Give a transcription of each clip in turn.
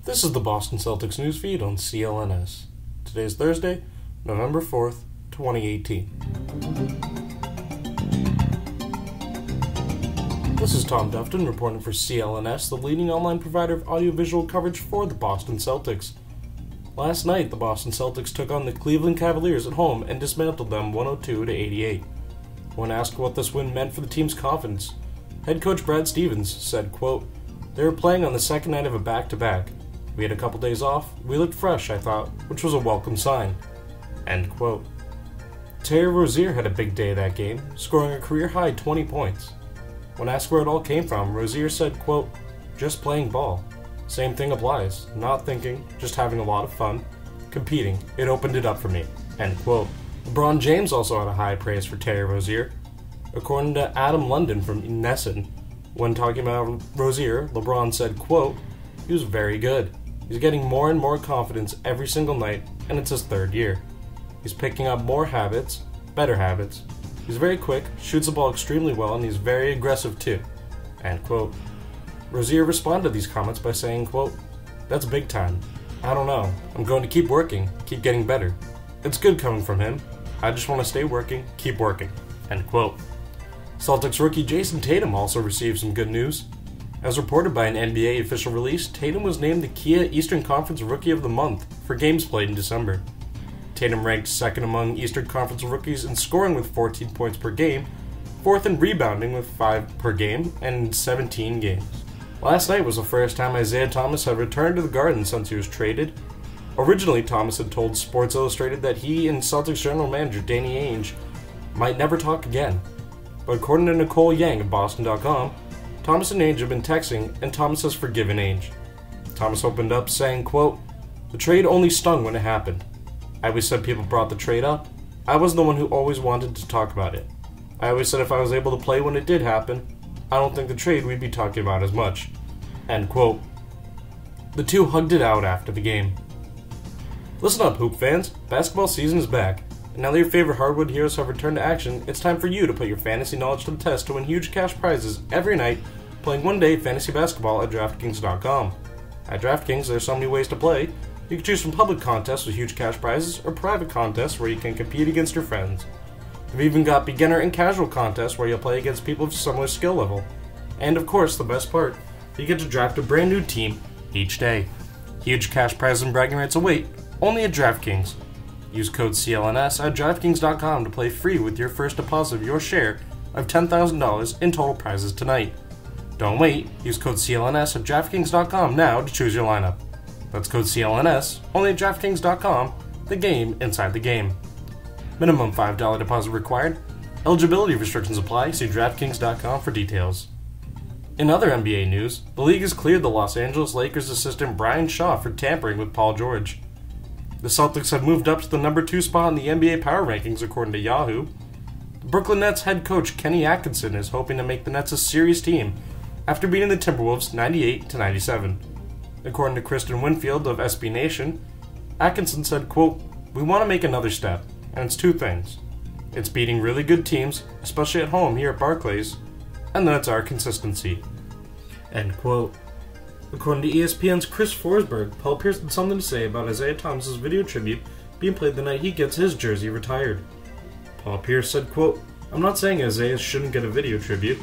This is the Boston Celtics newsfeed on CLNS. Today is Thursday, November 4th, 2018. This is Tom Dufton reporting for CLNS, the leading online provider of audiovisual coverage for the Boston Celtics. Last night, the Boston Celtics took on the Cleveland Cavaliers at home and dismantled them 102-88. When asked what this win meant for the team's confidence, head coach Brad Stevens said, quote, "They were playing on the second night of a back-to-back. We had a couple days off. We looked fresh, I thought, which was a welcome sign." End quote. Rozier had a big day that game, scoring a career-high 20 points. When asked where it all came from, Rozier said, quote, "Just playing ball. Same thing applies. Not thinking, just having a lot of fun. Competing. It opened it up for me." End quote. LeBron James also had a high praise for Rozier. According to Adam London from Nesson, when talking about Rozier, LeBron said, quote, "He was very good. He's getting more and more confidence every single night, and it's his third year. He's picking up more habits, better habits. He's very quick, shoots the ball extremely well, and he's very aggressive too." End quote. Rozier responded to these comments by saying, quote, "That's big time. I don't know. I'm going to keep working, keep getting better. It's good coming from him. I just want to stay working, keep working." End quote. Celtics rookie Jayson Tatum also received some good news. As reported by an NBA official release, Tatum was named the Kia Eastern Conference Rookie of the Month for games played in December. Tatum ranked second among Eastern Conference rookies in scoring with 14 points per game, fourth in rebounding with 5 per game, and in 17 games. Last night was the first time Isaiah Thomas had returned to the Garden since he was traded. Originally, Thomas had told Sports Illustrated that he and Celtics general manager Danny Ainge might never talk again. But according to Nicole Yang of Boston.com, Thomas and Ainge have been texting, and Thomas has forgiven Ainge. Thomas opened up saying, quote, "The trade only stung when it happened. I always said people brought the trade up. I was the one who always wanted to talk about it. I always said if I was able to play when it did happen, I don't think the trade we'd be talking about as much." End quote. The two hugged it out after the game. Listen up, hoop fans. Basketball season is back. And now that your favorite hardwood heroes have returned to action, it's time for you to put your fantasy knowledge to the test to win huge cash prizes every night playing one-day fantasy basketball at DraftKings.com. At DraftKings, there are so many ways to play. You can choose from public contests with huge cash prizes or private contests where you can compete against your friends. They've even got beginner and casual contests where you'll play against people of similar skill level. And of course, the best part, you get to draft a brand new team each day. Huge cash prizes and bragging rights await only at DraftKings. Use code CLNS at DraftKings.com to play free with your first deposit of your share of $10,000 in total prizes tonight. Don't wait, use code CLNS at DraftKings.com now to choose your lineup. That's code CLNS, only at DraftKings.com, the game inside the game. Minimum $5 deposit required. Eligibility restrictions apply, see DraftKings.com for details. In other NBA news, the league has cleared the Los Angeles Lakers assistant Brian Shaw for tampering with Paul George. The Celtics have moved up to the number 2 spot in the NBA power rankings according to Yahoo. The Brooklyn Nets head coach Kenny Atkinson is hoping to make the Nets a serious team after beating the Timberwolves 98-97. According to Kristen Winfield of SB Nation, Atkinson said, quote, "We want to make another step, and it's two things. It's beating really good teams, especially at home here at Barclays, and then it's our consistency." End quote. According to ESPN's Chris Forsberg, Paul Pierce had something to say about Isaiah Thomas' video tribute being played the night he gets his jersey retired. Paul Pierce said, quote, "I'm not saying Isaiah shouldn't get a video tribute,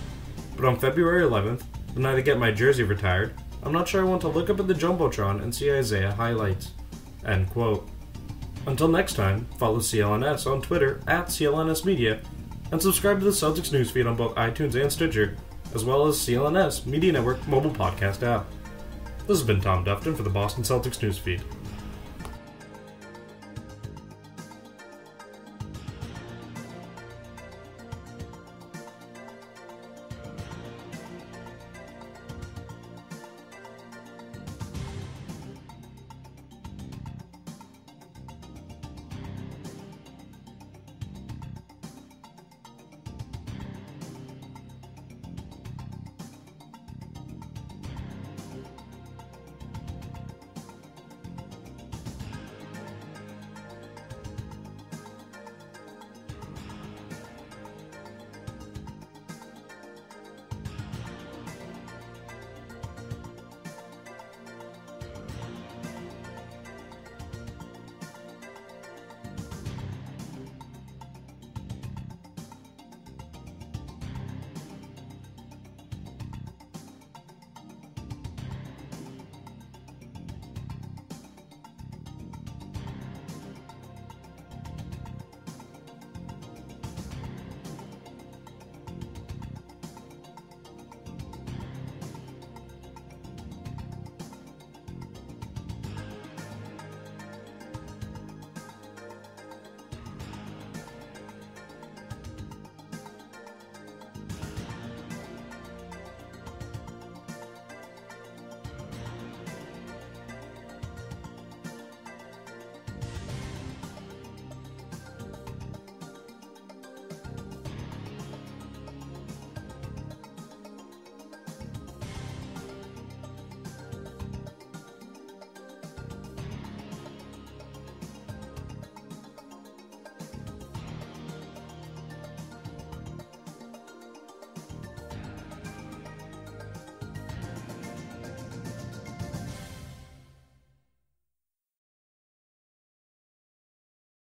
but on February 11th, the night I get my jersey retired, I'm not sure I want to look up at the Jumbotron and see Isaiah highlights." End quote. Until next time, follow CLNS on Twitter at CLNS Media, and subscribe to the Celtics newsfeed on both iTunes and Stitcher, as well as CLNS Media Network mobile podcast app. This has been Tom Dufton for the Boston Celtics newsfeed.